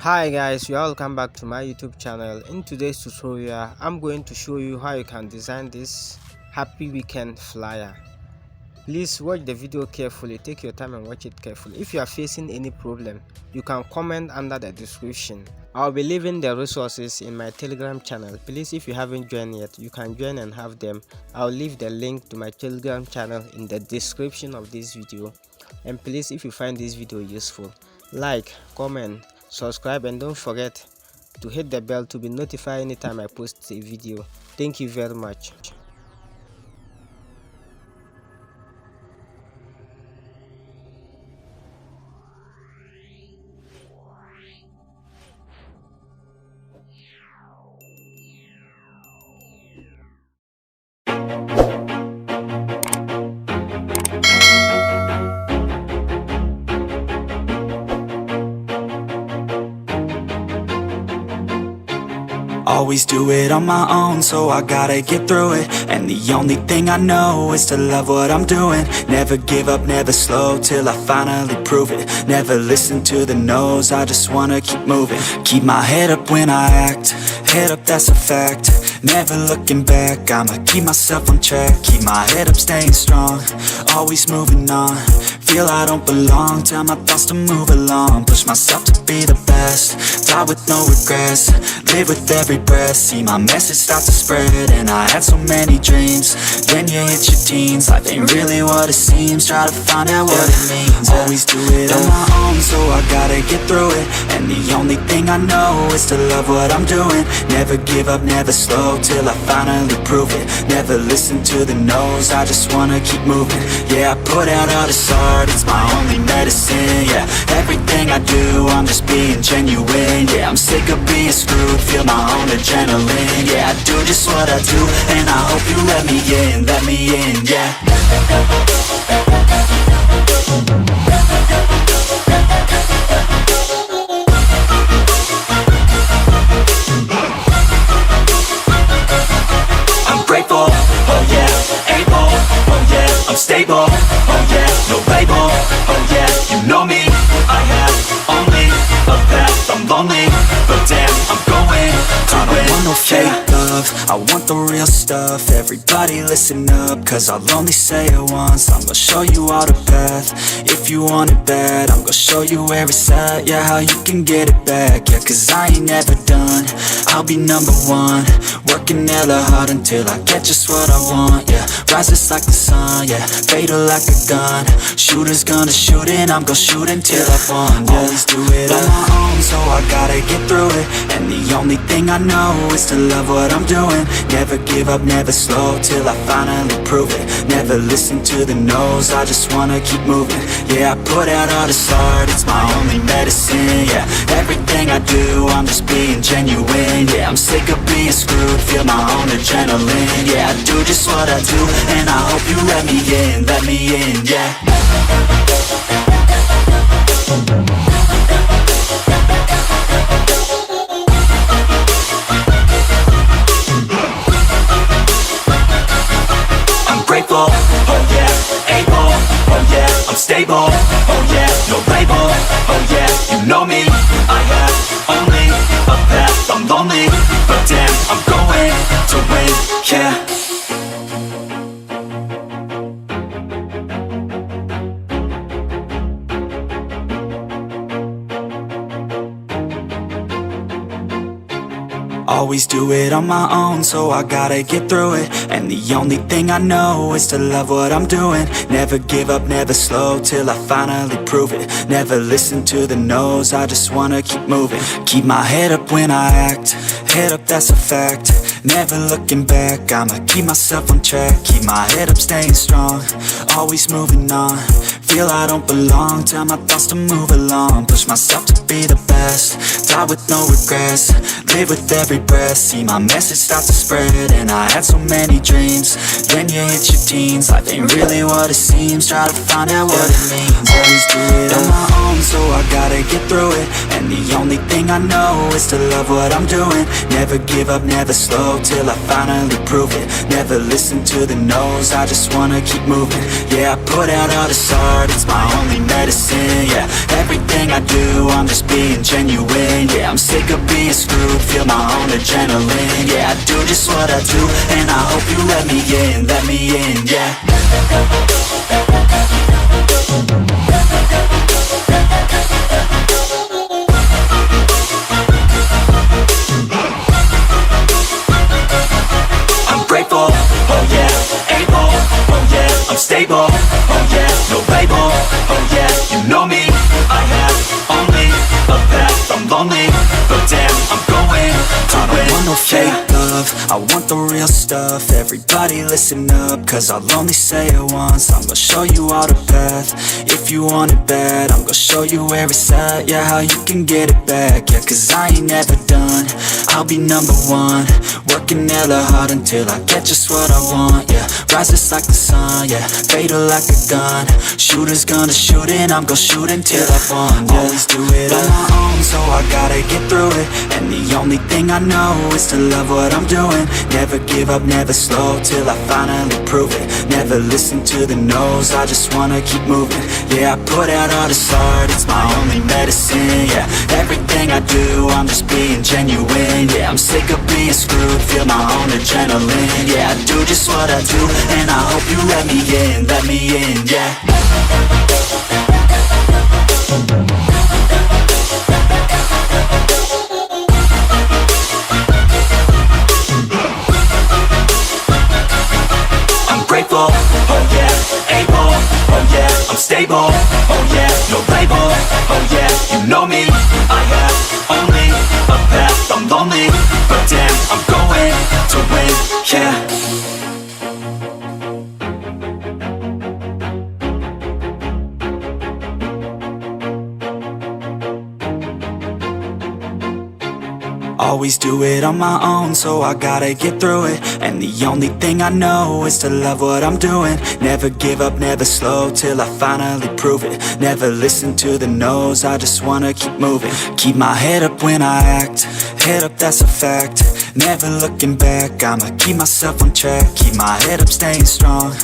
Hi guys, you are welcome back to my YouTube channel. In today's tutorial, I'm going to show you how you can design this happy weekend flyer. Please watch the video carefully, take your time and watch it carefully. If you are facing any problem, you can comment under the description. I'll be leaving the resources in my Telegram channel. Please, if you haven't joined yet, you can join and have them. I'll leave the link to my Telegram channel in the description of this video. And please, if you find this video useful, like, comment, subscribe, and don't forget to hit the bell to be notified anytime I post a video. Thank you very much. Always do it on my own, so I gotta get through it. And the only thing I know is to love what I'm doing. Never give up, never slow, till I finally prove it. Never listen to the no's, I just wanna keep moving. Keep my head up when I act, head up, that's a fact. Never looking back, I'ma keep myself on track. Keep my head up, staying strong, always moving on. Feel I don't belong, tell my thoughts to move along. Push myself to be the best, die with no regrets. Live with every breath, see my message start to spread. And I had so many dreams, then you hit your teens. Life ain't really what it seems, try to find out what it means. Always do it on my own, so I gotta get through it. And the only thing I know is to love what I'm doing. Never give up, never slow, till I finally prove it. Never listen to the no's, I just wanna keep moving. Yeah, I put out all this art, it's my only medicine. Yeah, everything I do, I'm just being genuine. Yeah, I'm sick of being screwed, feel my own adrenaline. Yeah, I do just what I do, and I hope you let me in, yeah. I'm grateful, oh yeah, able, oh yeah, I'm stable, oh yeah, no label, oh yeah, you know me, I have only a path, I'm lonely, but damn, I'm going to win. I don't want no fake love, I want the real stuff. Everybody listen up, cause I'll only say it once. I'm gonna show you all the path, if you want it bad. I'm gonna show you where it's at, yeah, how you can get it back. Yeah, cause I ain't never done, I'll be number one. Working hella hard until I get just what I want, yeah. Rises like the sun, yeah, fatal like a gun. Shooters gonna shoot and I'm gonna shoot until I won, yeah. Always do it on my own, so I gotta get through it. And the only thing I know is to love what I'm doing. Never give up, never slow, till I finally prove it. Never listen to the no's, I just wanna keep moving. Yeah, I put out all this art, it's my only medicine. Yeah, everything I do, I'm just being genuine. Yeah, I'm sick of being screwed, feel my own adrenaline. Yeah, I do just what I do, and I hope you let me in, yeah. I'm grateful, oh yeah, able, oh yeah, I'm stable, oh yeah, no label, oh yeah, you know me, I have only a path, I'm lonely, but damn, I'm going to win, yeah. Always do it on my own, so I gotta get through it. And the only thing I know is to love what I'm doing. Never give up, never slow, till I finally prove it. Never listen to the no's, I just wanna keep moving. Keep my head up when I act, head up, that's a fact. Never looking back, I'ma keep myself on track. Keep my head up, staying strong, always moving on. Feel I don't belong, tell my thoughts to move along. Push myself to be the best, die with no regrets. Live with every breath, see my message start to spread. And I had so many dreams, then you hit your teens. Life ain't really what it seems, try to find out what it means. Always do it on my own, so I gotta get through it. And the only thing I know is to love what I'm doing. Never give up, never slow, till I finally prove it. Never listen to the no's, I just wanna keep moving. Yeah, I put out all this art, start, it's my only medicine, yeah. Everything I do, I'm just being genuine, yeah. I'm sick of being screwed, feel my own adrenaline, yeah. I do just what I do, and I hope you let me in, yeah. I'm grateful, oh yeah, able, oh yeah, I'm stable, oh yeah, no label, oh yeah, you know me, I have only a path, I'm lonely, but damn, I'm going to win. I don't want no fake love, I want the real stuff. Everybody listen up, cause I'll only say it once. I'm gonna show you all the path, if you want it bad. I'm gonna show you where it's at, yeah, how you can get it back. Yeah, cause I ain't never done, I'll be number one. Working hella hard until I get just what I want, yeah. Rises like the sun, yeah, fatal like a gun. Shooters gonna shoot and I'm gonna shoot until I won, yeah. Always do it on my own, so I gotta get through it. And the only thing I know is to love what I'm doing. Never give up, never slow, till I finally prove it. Never listen to the no's, I just wanna keep moving. Yeah, I put out all this art, it's my only medicine, yeah. Everything I do, I'm just being genuine, yeah. I'm sick of being screwed, feel my own adrenaline, yeah. I do just what I do, and I hope you let me in, yeah. I'm grateful, oh yeah, able, oh yeah, I'm stable, oh yeah, no label, oh yeah, you know me, I have only a path, I'm lonely, but damn, I'm going to win, yeah. Always do it on my own, so I gotta get through it. And the only thing I know is to love what I'm doing. Never give up, never slow, till I finally prove it. Never listen to the no's, I just wanna keep moving. Keep my head up when I act, head up, that's a fact. Never looking back, I'ma keep myself on track. Keep my head up, staying strong,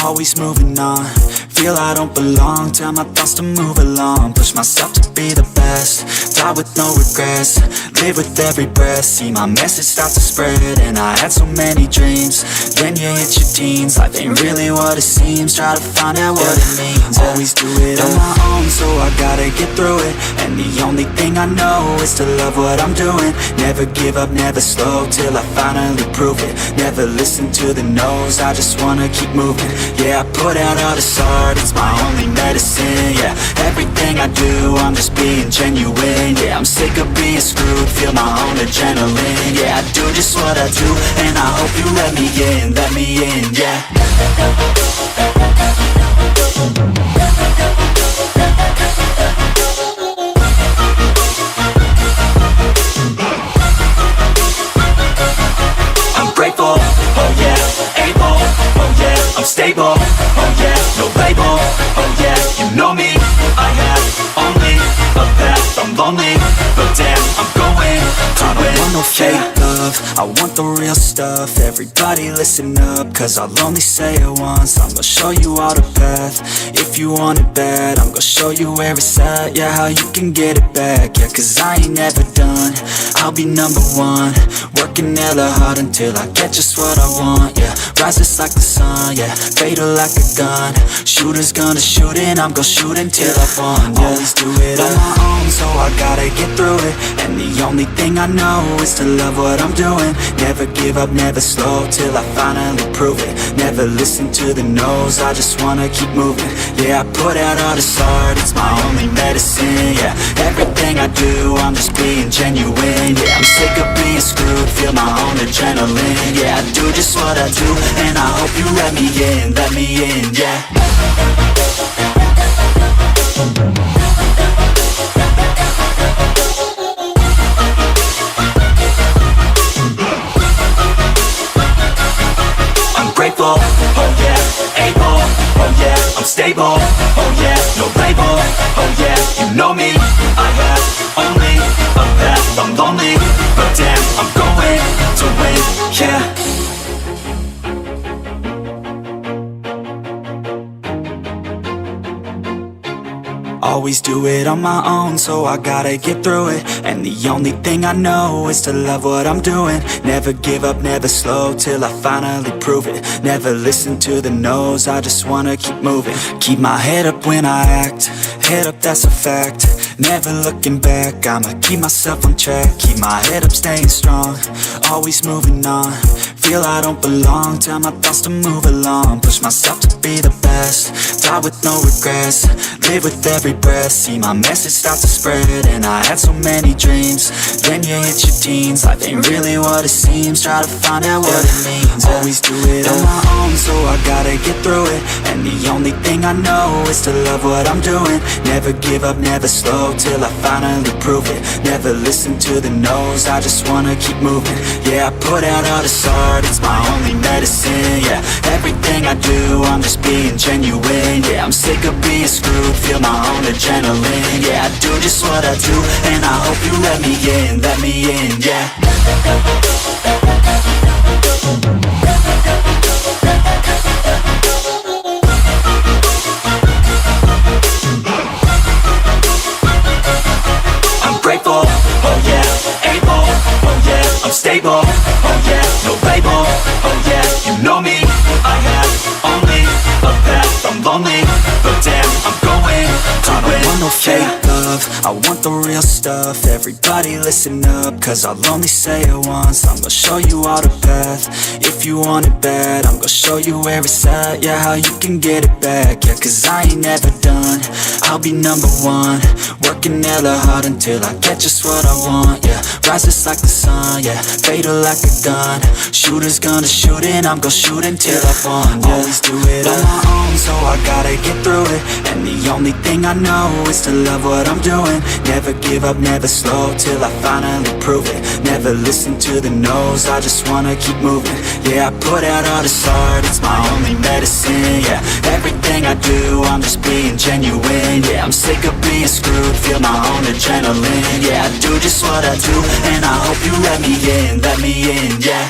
always moving on. Feel I don't belong, tell my thoughts to move along. Push myself to be the best, die with no regrets. Live with every breath, see my message start to spread. And I had so many dreams, then you hit your teens. Life ain't really what it seems, try to find out what it means. Always do it on my own, so I gotta get through it. And the only thing I know is to love what I'm doing. Never give up, never slow, till I finally prove it. Never listen to the no's, I just wanna keep moving. Yeah, I put out all this art, it's my only medicine, yeah. Everything I do, I'm just being genuine, yeah. I'm sick of being screwed, feel my own adrenaline, yeah. I do just what I do, and I hope you let me in, yeah. I'm grateful, oh yeah, able, oh yeah, I'm stable, oh yeah, no label, oh yeah, you know me, I have only a path, I'm lonely, but damn, I'm going to win. I don't want no fake love, I want the real stuff. Everybody listen up, cause I'll only say it once. I'm gonna show you all the path, if you want it bad. I'm gonna show you where it's at, yeah, how you can get it back. Yeah, cause I ain't never done, I'll be number one. Working hella hard until I get just what I want, yeah. Rises like the sun, yeah, fatal like a gun. Shooters gonna shoot and I'm gonna shoot until I won, yeah. Always do it on my own, so I gotta get through it. And the only thing I know is to love what I'm doing. Never give up, never slow, till I finally prove it. Never listen to the no's, I just wanna keep moving. Yeah, I put out all this art, it's my only medicine, yeah. Everything I do, I'm just being genuine, yeah. I'm sick of being screwed, feel my own adrenaline, yeah. I do just what I do, and I hope you let me in, yeah. I'm grateful, oh yeah, able, oh yeah, I'm stable, oh yeah, no label, oh yeah, you know me, I have only a path, I'm lonely, but damn, I'm going to win, yeah. Always do it on my own, so I gotta get through it. And the only thing I know is to love what I'm doing. Never give up, never slow, till I finally prove it. Never listen to the no's, I just wanna keep moving. Keep my head up when I act, head up, that's a fact. Never looking back, I'ma keep myself on track. Keep my head up, staying strong, always moving on. Feel I don't belong, tell my thoughts to move along. Push myself to be the best, die with no regrets. Live with every breath, see my message start to spread. And I had so many dreams, then you hit your teens. Life ain't really what it seems, try to find out what it means. Always do it on my own, so I gotta get through it. And the only thing I know is to love what I'm doing. Never give up, never slow, till I finally prove it. Never listen to the no's, I just wanna keep moving. Yeah, I put out all this art, it's my only medicine. Yeah, everything I do, I'm just being genuine. Yeah, I'm sick of being screwed, feel my own adrenaline. Yeah, I do just what I do, and I hope you let me in, yeah. I'm grateful, oh yeah, able, oh yeah, I'm stable, oh yeah, no label, oh yeah, you know me, I have only a path, I'm lonely, but damn, I'm going to win. I don't want no fake love, I want the real stuff. Everybody listen up, cause I'll only say it once. I'm gonna show you all the path, if you want it bad. I'm gonna show you where it's at, yeah, how you can get it back. Yeah, cause I ain't never done, I'll be number one. Working hella hard until I get just what I want, yeah. Rises like the sun, yeah, fatal like a gun. Shooters gonna shoot and I'm gonna shoot until I won, yeah. Always do it on my own, so I gotta get through it. And the only thing I know is to love what I'm doing. Never give up, never slow, till I finally prove it. Never listen to the no's, I just wanna keep moving. Yeah, I put out all this art, it's my only medicine. Yeah, everything I do, I'm just being genuine. Yeah, I'm sick of being screwed, feel my own adrenaline. Yeah, I do just what I do, and I hope you let me in, yeah.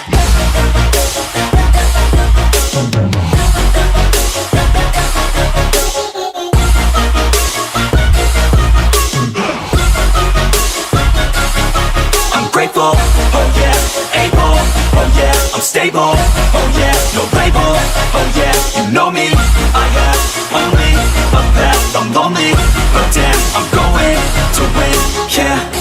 I'm grateful, oh yeah, able, oh yeah, I'm stable, oh yeah, no label, oh yeah, you know me, I have only a path, I'm lonely, but damn, I'm going to win, yeah.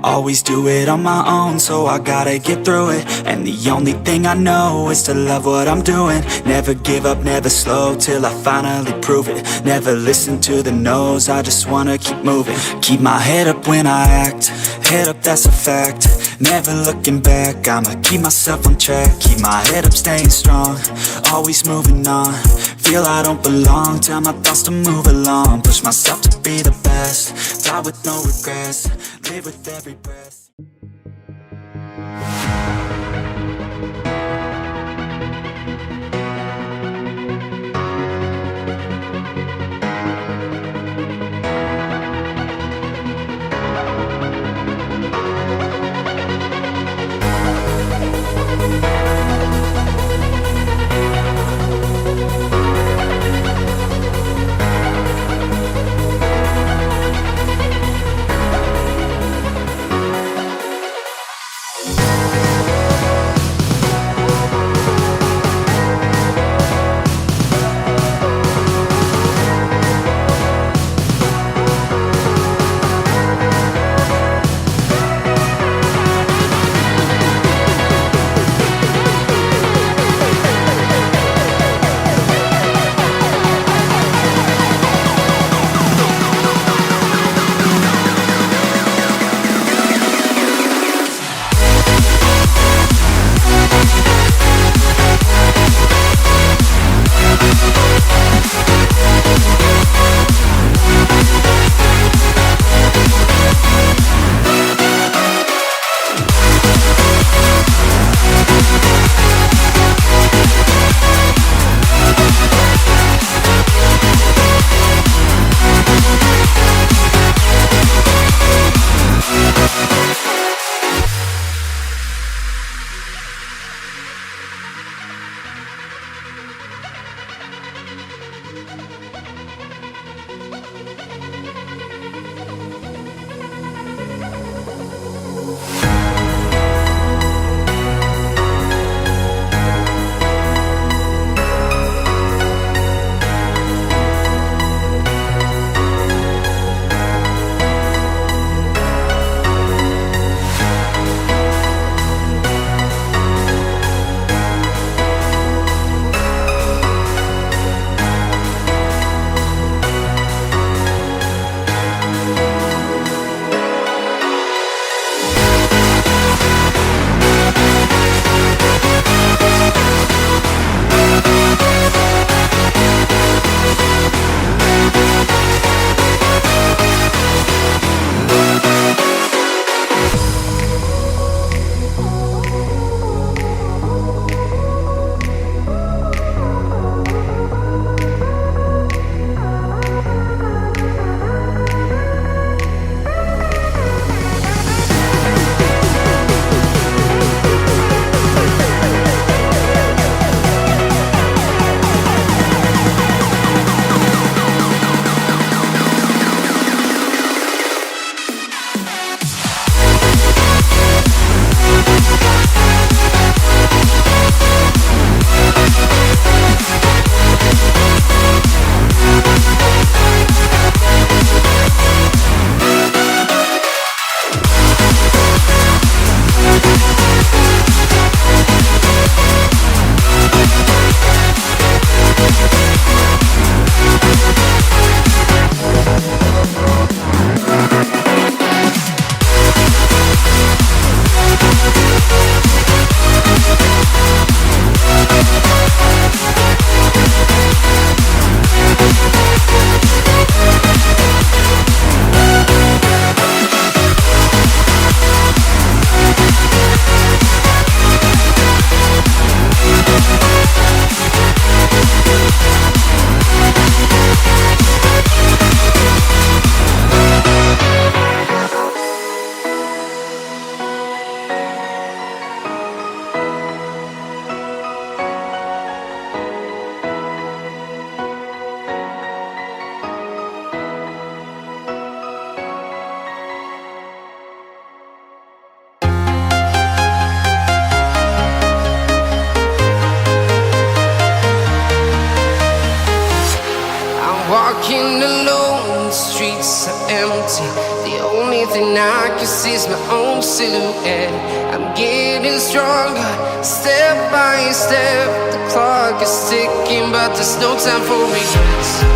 Always do it on my own, so I gotta get through it. And the only thing I know is to love what I'm doing. Never give up, never slow, till I finally prove it. Never listen to the no's, I just wanna keep moving. Keep my head up when I act, head up, that's a fact. Never looking back, I'ma keep myself on track. Keep my head up, staying strong, always moving on. Feel I don't belong, tell my thoughts to move along. Push myself to be the best, die with no regrets. Live with every breath. Walking alone, the streets are empty. The only thing I can see is my own silhouette. I'm getting stronger, step by step. The clock is ticking, but there's no time for regrets.